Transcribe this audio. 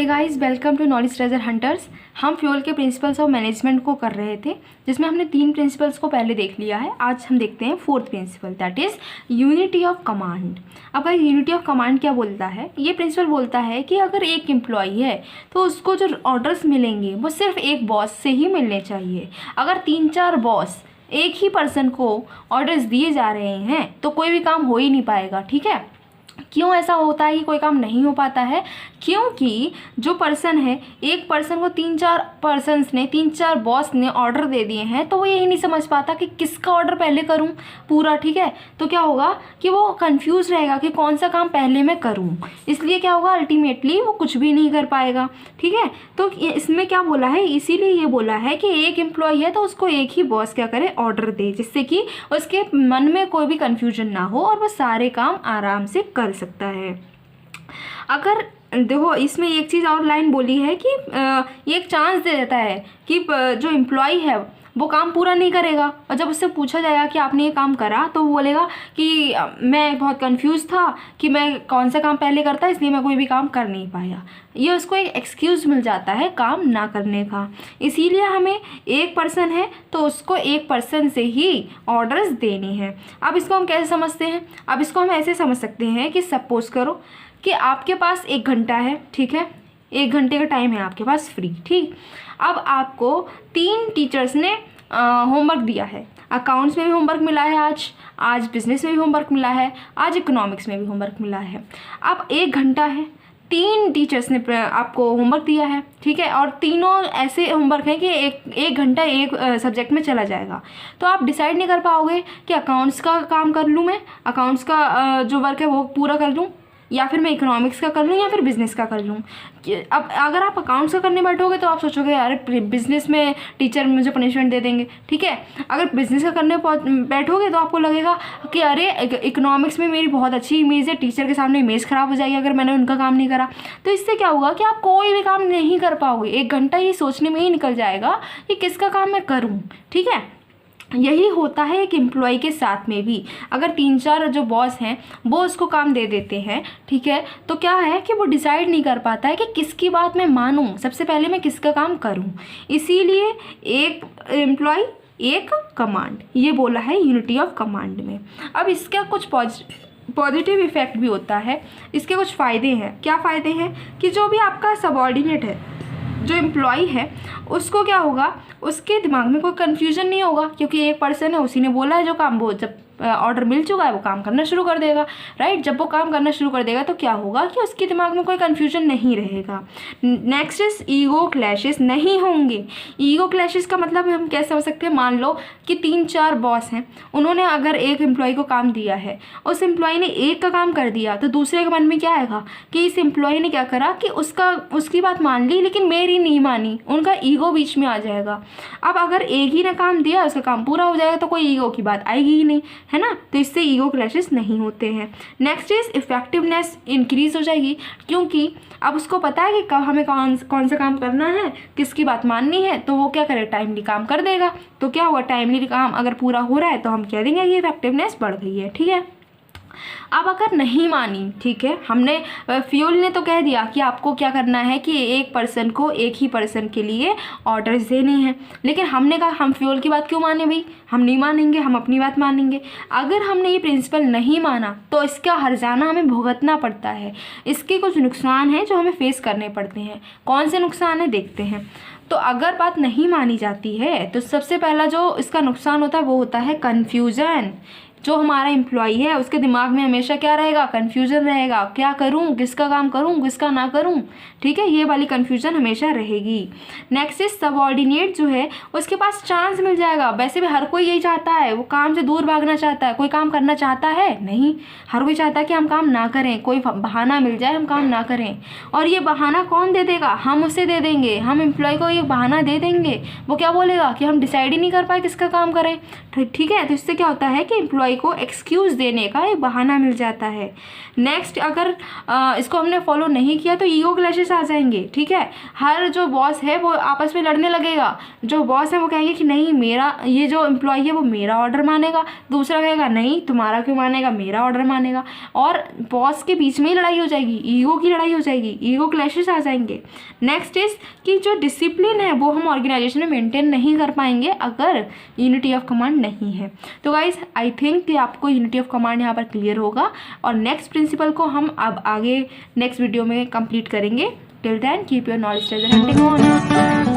Guys, welcome to knowledge treasure hunters. हम Fayol के principles of management को कर रहे थे, जिसमें हमने 3 प्रिंसिपल्स को पहले देख लिया है। आज हम देखते हैं 4th principle, that is unity of command. अब गाइस, यूनिटी ऑफ कमांड क्या बोलता है? ये प्रिंसिपल बोलता है कि अगर एक एम्प्लॉई है तो उसको जो ऑर्डर्स मिलेंगे वो सिर्फ एक बॉस से ही मिलने चाहिए। अगर 3-4 बॉस एक ही पर्सन को ऑर्डर्स दिए जा रहे हैं तो कोई भी काम हो ही नहीं पाएगा। ठीक है, क्यों ऐसा होता है कि कोई काम नहीं हो पाता है? क्योंकि जो पर्सन है, एक पर्सन को 3-4 पर्सन्स ने, 3-4 बॉस ने ऑर्डर दे दिए हैं, तो वो यही नहीं समझ पाता कि किसका ऑर्डर पहले करूं पूरा। ठीक है, तो क्या होगा कि वो कंफ्यूज रहेगा कि कौन सा काम पहले मैं करूं। इसलिए क्या होगा, अल्टीमेटली वो कुछ भी नहीं कर पाएगा। ठीक है, तो इसमें क्या बोला है, इसीलिए ये बोला है कि एक एम्प्लॉय है तो उसको एक ही बॉस क्या करे, ऑर्डर दे, जिससे कि उसके मन में कोई भी कन्फ्यूजन ना हो और वो सारे काम आराम से कर सकता है। अगर देखो, इसमें एक चीज़ और लाइन बोली है कि ये एक चांस दे देता है कि जो एम्प्लॉय है वो काम पूरा नहीं करेगा, और जब उससे पूछा जाएगा कि आपने ये काम करा तो वो बोलेगा कि मैं बहुत कंफ्यूज था कि मैं कौन सा काम पहले करता, इसलिए मैं कोई भी काम कर नहीं पाया। ये उसको एक एक्सक्यूज़ मिल जाता है काम ना करने का। इसीलिए हमें एक पर्सन है तो उसको एक पर्सन से ही ऑर्डर्स देने हैं। अब इसको हम कैसे समझते हैं? अब इसको हम ऐसे समझ सकते हैं कि सपोज़ करो कि आपके पास 1 घंटा है। ठीक है, 1 घंटे का टाइम है आपके पास फ्री। ठीक, अब आपको 3 टीचर्स ने होमवर्क दिया है। अकाउंट्स में भी होमवर्क मिला है, आज बिजनेस में भी होमवर्क मिला है, आज इकोनॉमिक्स में भी होमवर्क मिला है। अब 1 घंटा है, 3 टीचर्स ने आपको होमवर्क दिया है। ठीक है, और तीनों ऐसे होमवर्क हैं कि एक घंटा एक सब्जेक्ट में चला जाएगा। तो आप डिसाइड नहीं कर पाओगे कि अकाउंट्स का काम कर लूँ, मैं अकाउंट्स का जो वर्क है वो पूरा कर लूँ, या फिर मैं इकोनॉमिक्स का कर लूँ, या फिर बिज़नेस का कर लूँ। अब अगर आप अकाउंट्स का करने बैठोगे तो आप सोचोगे अरे बिज़नेस में टीचर मुझे पनिशमेंट दे देंगे। ठीक है, अगर बिज़नेस का करने बैठोगे तो आपको लगेगा कि अरे इकोनॉमिक्स में मेरी बहुत अच्छी इमेज है, टीचर के सामने इमेज ख़राब हो जाएगी अगर मैंने उनका काम नहीं करा। तो इससे क्या होगा कि आप कोई भी काम नहीं कर पाओगे। 1 घंटा ये सोचने में ही निकल जाएगा कि किसका काम मैं करूँ। ठीक है, यही होता है एक एम्प्लॉय के साथ में भी। अगर 3-4 जो बॉस हैं वो उसको काम दे देते हैं, ठीक है, तो क्या है कि वो डिसाइड नहीं कर पाता है कि किसकी बात मैं मानूं, सबसे पहले मैं किसका काम करूं। इसीलिए एक एम्प्लॉय एक कमांड, ये बोला है यूनिटी ऑफ कमांड में। अब इसका कुछ पॉजिटिव इफेक्ट भी होता है, इसके कुछ फ़ायदे हैं। क्या फ़ायदे हैं कि जो भी आपका सबऑर्डिनेट है, जो एम्प्लॉय है, उसको क्या होगा, उसके दिमाग में कोई कन्फ्यूजन नहीं होगा, क्योंकि एक पर्सन है, उसी ने बोला है जो काम, वो जब ऑर्डर मिल चुका है वो काम करना शुरू कर देगा। राइट, जब वो काम करना शुरू कर देगा तो क्या होगा कि उसके दिमाग में कोई कन्फ्यूजन नहीं रहेगा। नेक्स्ट इज ईगो क्लैशेस नहीं होंगे। ईगो क्लैशेस का मतलब हम कैसे समझ सकते हैं? मान लो कि 3-4 बॉस हैं, उन्होंने अगर एक एम्प्लॉय को काम दिया है, उस एम्प्लॉय ने एक का काम कर दिया, तो दूसरे के मन में क्या आएगा कि इस एम्प्लॉय ने क्या करा कि उसकी बात मान ली लेकिन मेरी नहीं मानी, उनका ईगो बीच में आ जाएगा। अब अगर एक ही ने काम दिया, उसका काम पूरा हो जाएगा तो कोई ईगो की बात आएगी ही नहीं, है ना। तो इससे ईगो क्लैशेस नहीं होते हैं। नेक्स्ट इज इफेक्टिवनेस इंक्रीज हो जाएगी, क्योंकि अब उसको पता है कि कब हमें कौन सा काम करना है, किसकी बात माननी है, तो वो क्या करे, टाइमली काम कर देगा। तो क्या होगा, टाइमली काम अगर पूरा हो रहा है तो हम कह देंगे कि इफेक्टिवनेस बढ़ गई है। ठीक है, अब अगर नहीं मानी, ठीक है, हमने फ्यूल ने तो कह दिया कि आपको क्या करना है कि एक पर्सन को एक ही पर्सन के लिए ऑर्डर्स देने हैं, लेकिन हमने कहा हम फ्यूल की बात क्यों माने भाई, हम नहीं मानेंगे, हम अपनी बात मानेंगे। अगर हमने ये प्रिंसिपल नहीं माना तो इसका हर्जाना हमें भुगतना पड़ता है। इसके कुछ नुकसान हैं जो हमें फेस करने पड़ते हैं। कौन से नुकसान है देखते हैं। तो अगर बात नहीं मानी जाती है तो सबसे पहला जो इसका नुकसान होता है वो होता है कन्फ्यूज़न। जो हमारा एम्प्लॉय है उसके दिमाग में हमेशा क्या रहेगा, कन्फ्यूजन रहेगा, क्या करूं, किसका काम करूं, किसका ना करूं। ठीक है, ये वाली कन्फ्यूजन हमेशा रहेगी। नेक्स्ट इज सबऑर्डिनेट जो है उसके पास चांस मिल जाएगा। वैसे भी हर कोई यही चाहता है, वो काम से दूर भागना चाहता है। कोई काम करना चाहता है नहीं, हर कोई चाहता है कि हम काम ना करें, कोई बहाना मिल जाए हम काम ना करें। और ये बहाना कौन दे देगा, हम उसे दे देंगे। हम एम्प्लॉय को ये बहाना दे देंगे, वो क्या बोलेगा कि हम डिसाइड ही नहीं कर पाए किसका काम करें। ठीक है, तो इससे क्या होता है कि एम्प्लॉय को एक्सक्यूज़ देने का एक बहाना मिल जाता है। नेक्स्ट, अगर इसको हमने फॉलो नहीं किया तो ईगो क्लैशेस आ जाएंगे, ठीक है। हर जो बॉस है वो आपस में लड़ने लगेगा। जो बॉस है वो कहेंगे कि नहीं, मेरा ये जो एम्प्लॉय है वो मेरा ऑर्डर मानेगा, दूसरा कहेगा नहीं तुम्हारा क्यों मानेगा, मेरा ऑर्डर मानेगा, और बॉस के बीच में ही लड़ाई हो जाएगी, ईगो की लड़ाई हो जाएगी, ईगो क्लैशेस आ जाएंगे। नेक्स्ट इज कि जो डिसिप्लिन है वो हम ऑर्गेनाइजेशन में मेंटेन नहीं कर पाएंगे अगर यूनिटी ऑफ कमांड नहीं है। तो गाइज आई थिंक कि आपको यूनिटी ऑफ कमांड यहाँ पर क्लियर होगा, और नेक्स्ट प्रिंसिपल को हम अब आगे नेक्स्ट वीडियो में कंप्लीट करेंगे। Till then keep your knowledge treasure hunting on.